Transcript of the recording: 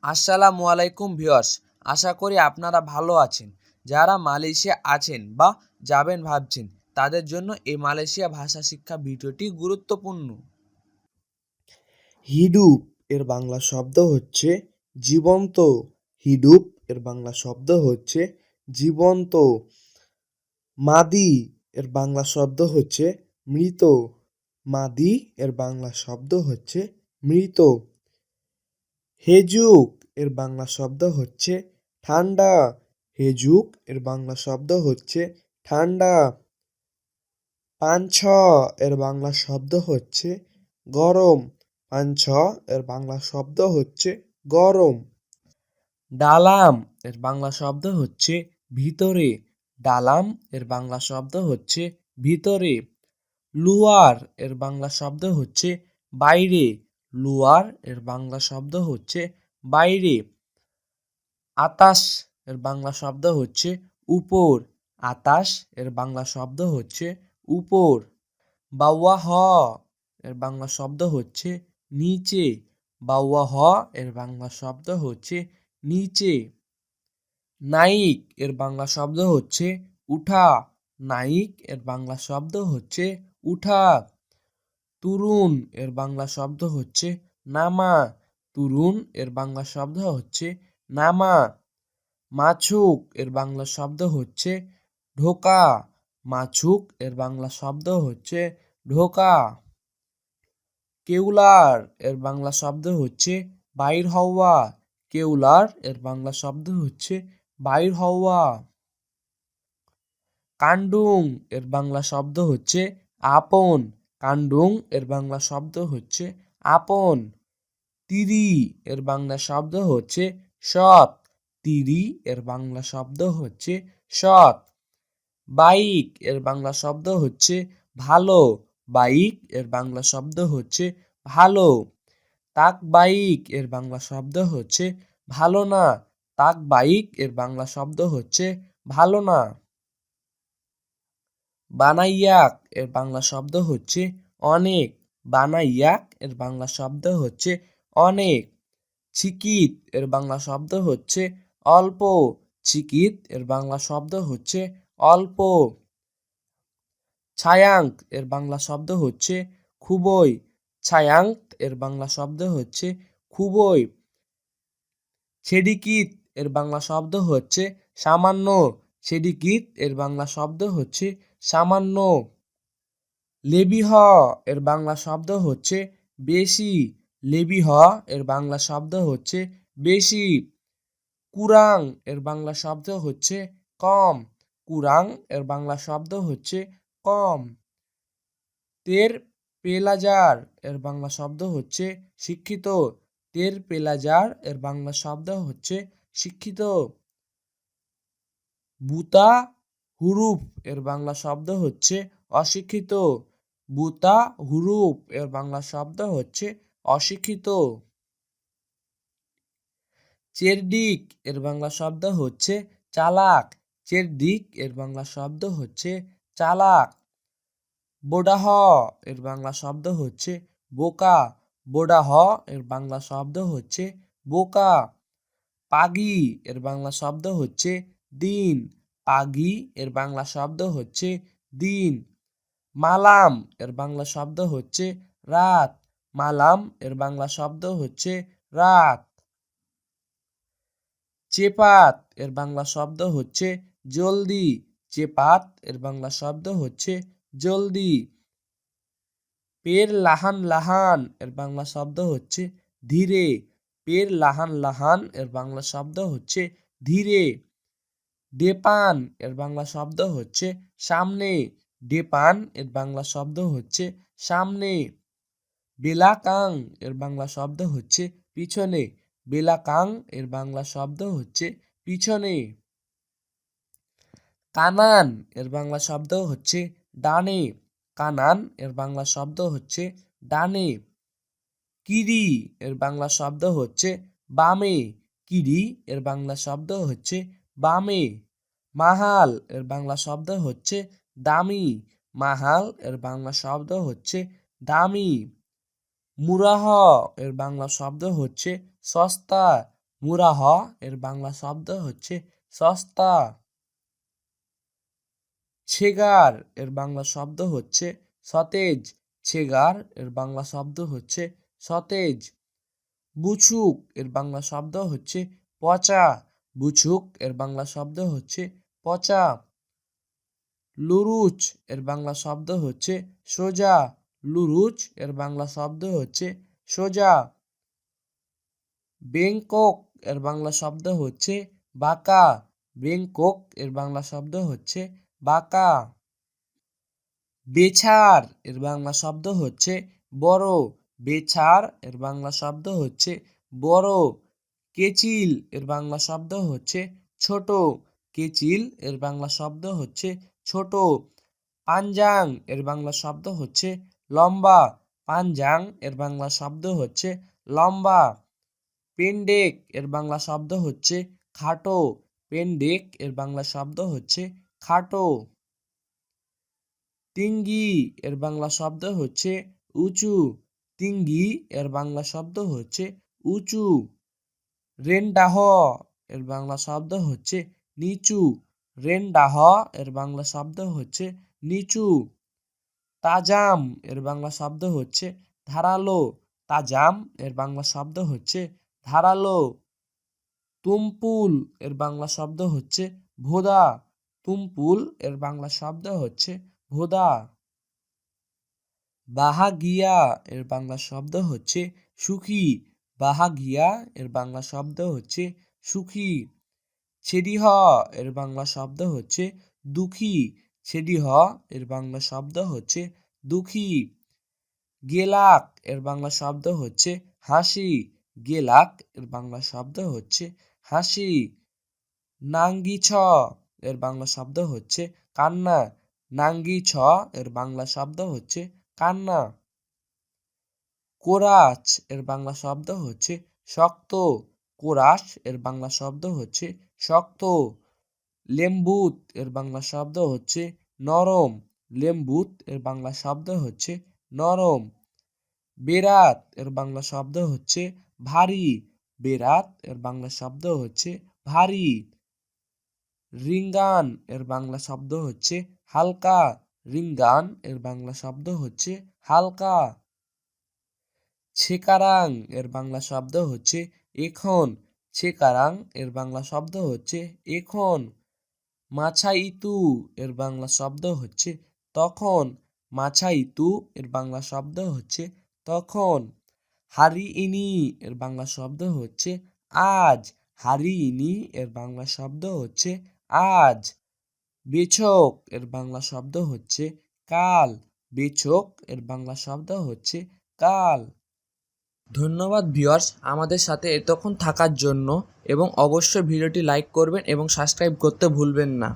আসসালামু আলাইকুম ভিউয়ার্স, আশা করি আপনারা ভালো আছেন। যারা মালয়েশিয়া আছেন বা যাবেন ভাবছেন তাদের জন্য এই মালয়েশিয়া ভাষা শিক্ষা ভিডিওটি গুরুত্বপূর্ণ। হিডুপ এর বাংলা শব্দ হচ্ছে জীবন্ত। হিডুপ এর বাংলা শব্দ হচ্ছে জীবন্ত। মাদি এর বাংলা শব্দ হচ্ছে মৃত। মাদি এর বাংলা শব্দ হচ্ছে মৃত। হেজুক এর বাংলা শব্দ হচ্ছে ঠান্ডা। হেজুক এর বাংলা শব্দ হচ্ছে ঠান্ডা। পাঞ্ছ এর বাংলা শব্দ হচ্ছে গরম। পাঞ্ছ এর বাংলা শব্দ হচ্ছে গরম। ডালাম এর বাংলা শব্দ হচ্ছে ভিতরে। ডালাম এর বাংলা শব্দ হচ্ছে ভিতরে। লুয়ার এর বাংলা শব্দ হচ্ছে বাইরে। লুয়ার এর বাংলা শব্দ হচ্ছে বাইরে। আতাস এর বাংলা শব্দ হচ্ছে উপর। আতাস এর বাংলা শব্দ হচ্ছে উপর। বাওয়াহ এর বাংলা শব্দ হচ্ছে নিচে। বাওয়াহ এর বাংলা শব্দ হচ্ছে নিচে। নাইক এর বাংলা শব্দ হচ্ছে উঠা। নাইক এর বাংলা শব্দ হচ্ছে উঠা। তুরুন এর বাংলা শব্দ হচ্ছে নামা। তুরুন এর বাংলা শব্দ হচ্ছে নামা। মাছুক এর বাংলা শব্দ হচ্ছে ঢোকা। মাছুক এর বাংলা শব্দ হচ্ছে ঢোকা। কেউলার এর বাংলা শব্দ হচ্ছে বাইর হওয়া। কেউলার এর বাংলা শব্দ হচ্ছে বাইর হওয়া। কান্ডুং এর বাংলা শব্দ হচ্ছে আপন। কান্ডুং এর বাংলা শব্দ হচ্ছে আপন। তিরি এর বাংলা শব্দ হচ্ছে সৎ। তিরি এর বাংলা শব্দ হচ্ছে সৎ। বাইক এর বাংলা শব্দ হচ্ছে ভালো। বাইক এর বাংলা শব্দ হচ্ছে ভালো। তাক বাইক এর বাংলা শব্দ হচ্ছে ভালো না। তাক বাইক এর বাংলা শব্দ হচ্ছে ভালো না। বানাইয়াক এর বাংলা শব্দ হচ্ছে অনেক। বানাইয়াক এর বাংলা শব্দ হচ্ছে অনেক। ছিকিত এর বাংলা শব্দ হচ্ছে অল্প। ছিকিত এর বাংলা শব্দ হচ্ছে অল্প। ছায়াঙ্ক এর বাংলা শব্দ হচ্ছে খুবই। ছায়াঙ্ক এর বাংলা শব্দ হচ্ছে খুবই। সেডিকিত এর বাংলা শব্দ হচ্ছে সামান্য। সেডিকিত এর বাংলা শব্দ হচ্ছে সামান্য। লেবিহ এর বাংলা শব্দ হচ্ছে বেশি। লেবিহ এর বাংলা শব্দ হচ্ছে বেশি। কুরাং এর বাংলা শব্দ হচ্ছে কম। কুরাং এর বাংলা শব্দ হচ্ছে কম। তের পেলাজার এর বাংলা শব্দ হচ্ছে শিক্ষিত। তের পেলাজার এর বাংলা শব্দ হচ্ছে শিক্ষিত। বুতা হুরুপ এর বাংলা শব্দ হচ্ছে অশিক্ষিত। বুতা হুরুপ এর বাংলা শব্দ হচ্ছে অশিক্ষিত। চেরডিক এর বাংলা শব্দ হচ্ছে চালাক। চেরডিক এর বাংলা শব্দ হচ্ছে চালাক। বোডাহ এর বাংলা শব্দ হচ্ছে বোকা। বোডাহ এর বাংলা শব্দ হচ্ছে বোকা। পাগি এর বাংলা শব্দ হচ্ছে দিন। পাগি এর বাংলা শব্দ হচ্ছে দিন। মালাম এর বাংলা শব্দ হচ্ছে রাত। মালাম এর বাংলা শব্দ হচ্ছে রাত। চেপাত এর বাংলা শব্দ হচ্ছে জলদি। চেপাত এর বাংলা শব্দ হচ্ছে জলদি। পের লাহান লাহান এর বাংলা শব্দ হচ্ছে ধীরে। পের লাহান লাহান এর বাংলা শব্দ হচ্ছে ধীরে। ডেপান এর বাংলা শব্দ হচ্ছে সামনে। ডেপান এর বাংলা শব্দ হচ্ছে সামনে। বেলাকাং এর বাংলা শব্দ হচ্ছে পিছনে। বেলাকাং এর বাংলা শব্দ হচ্ছে পিছনে। কানান এর বাংলা শব্দ হচ্ছে ডানে। কানান এর বাংলা শব্দ হচ্ছে ডানে। কিরি এর বাংলা শব্দ হচ্ছে বামে। কিরি এর বাংলা শব্দ হচ্ছে বামে। মাহাল এর বাংলা শব্দ হচ্ছে দামি। মাহাল এর বাংলা শব্দ হচ্ছে দামি। মুরাহ এর বাংলা শব্দ হচ্ছে সস্তা। মুরাহ এর বাংলা শব্দ হচ্ছে সস্তা। ছেগার এর বাংলা শব্দ হচ্ছে সতেজ। ছেগার এর বাংলা শব্দ হচ্ছে সতেজ। বুছুক এর বাংলা শব্দ হচ্ছে পচা। বুছুক এর বাংলা শব্দ হচ্ছে পচা। লুরুচ এর বাংলা শব্দ হচ্ছে সোজা। লুরুচ এর বাংলা শব্দ হচ্ছে সোজা। বেংকক এর বাংলা শব্দ হচ্ছে বাঁকা। বেংকক এর বাংলা শব্দ হচ্ছে বাঁকা। বেছার এর বাংলা শব্দ হচ্ছে বড়। বেছার এর বাংলা শব্দ হচ্ছে বড়। কেচিল এর বাংলা শব্দ হচ্ছে ছোট। কেচিল এর বাংলা শব্দ হচ্ছে ছোট। পাঞ্জাং এর বাংলা শব্দ হচ্ছে লম্বা। পাঞ্জাং এর বাংলা শব্দ হচ্ছে লম্বা। পেন্ডেক এর বাংলা শব্দ হচ্ছে খাটো। পেন্ডেক এর বাংলা শব্দ হচ্ছে খাটো। তিঙ্গি এর বাংলা শব্দ হচ্ছে উঁচু। তিঙ্গি এর বাংলা শব্দ হচ্ছে উঁচু। রেনডাহ এর বাংলা শব্দ হচ্ছে নিচু। রেনডাহ এর বাংলা শব্দ হচ্ছে নিচু। তাজাম এর বাংলা শব্দ হচ্ছে ধারালো। তাজাম এর বাংলা শব্দ হচ্ছে ধারালো। তুমপুল এর বাংলা শব্দ হচ্ছে ভোদা। তুমপুল এর বাংলা শব্দ হচ্ছে ভোদা। বাহাগিয়া এর বাংলা শব্দ হচ্ছে সুখী। বাহাগিয়া এর বাংলা শব্দ হচ্ছে সুখী। ছেডিহ এর বাংলা শব্দ হচ্ছে দুঃখী। ছেডিহ এর বাংলা শব্দ হচ্ছে দুঃখী। গেলাক এর বাংলা শব্দ হচ্ছে হাসি। গেলাক এর বাংলা শব্দ হচ্ছে হাসি। নাঙ্গিছ এর বাংলা শব্দ হচ্ছে কান্না। নাঙ্গিছ এর বাংলা শব্দ হচ্ছে কান্না। কোরাস এর বাংলা শব্দ হচ্ছে শক্ত। কোরাস এর বাংলা শব্দ হচ্ছে শক্ত। লেম্বুত এর বাংলা শব্দ হচ্ছে নরম। লেম্বুত এর বাংলা শব্দ হচ্ছে নরম। বেরাত এর বাংলা শব্দ হচ্ছে ভারী। বেরাত এর বাংলা শব্দ হচ্ছে ভারী। রিঙ্গান এর বাংলা শব্দ হচ্ছে হালকা। রিঙ্গান এর বাংলা শব্দ হচ্ছে হালকা। ছেকারাং এর বাংলা শব্দ হচ্ছে এখন। ছেকারাং এর বাংলা শব্দ হচ্ছে এখন। মাছাইতু এর বাংলা শব্দ হচ্ছে তখন। মাছাইতু এর বাংলা শব্দ হচ্ছে তখন। হারিইনি এর বাংলা শব্দ হচ্ছে আজ। হারিইনি এর বাংলা শব্দ হচ্ছে আজ। বেছক এর বাংলা শব্দ হচ্ছে কাল। বেছক এর বাংলা শব্দ হচ্ছে কাল। ধন্যবাদ ভিউয়ার্স আমাদের সাথে এতক্ষণ থাকার জন্য এবং অবশ্যই ভিডিওটি লাইক করবেন এবং সাবস্ক্রাইব করতে ভুলবেন না।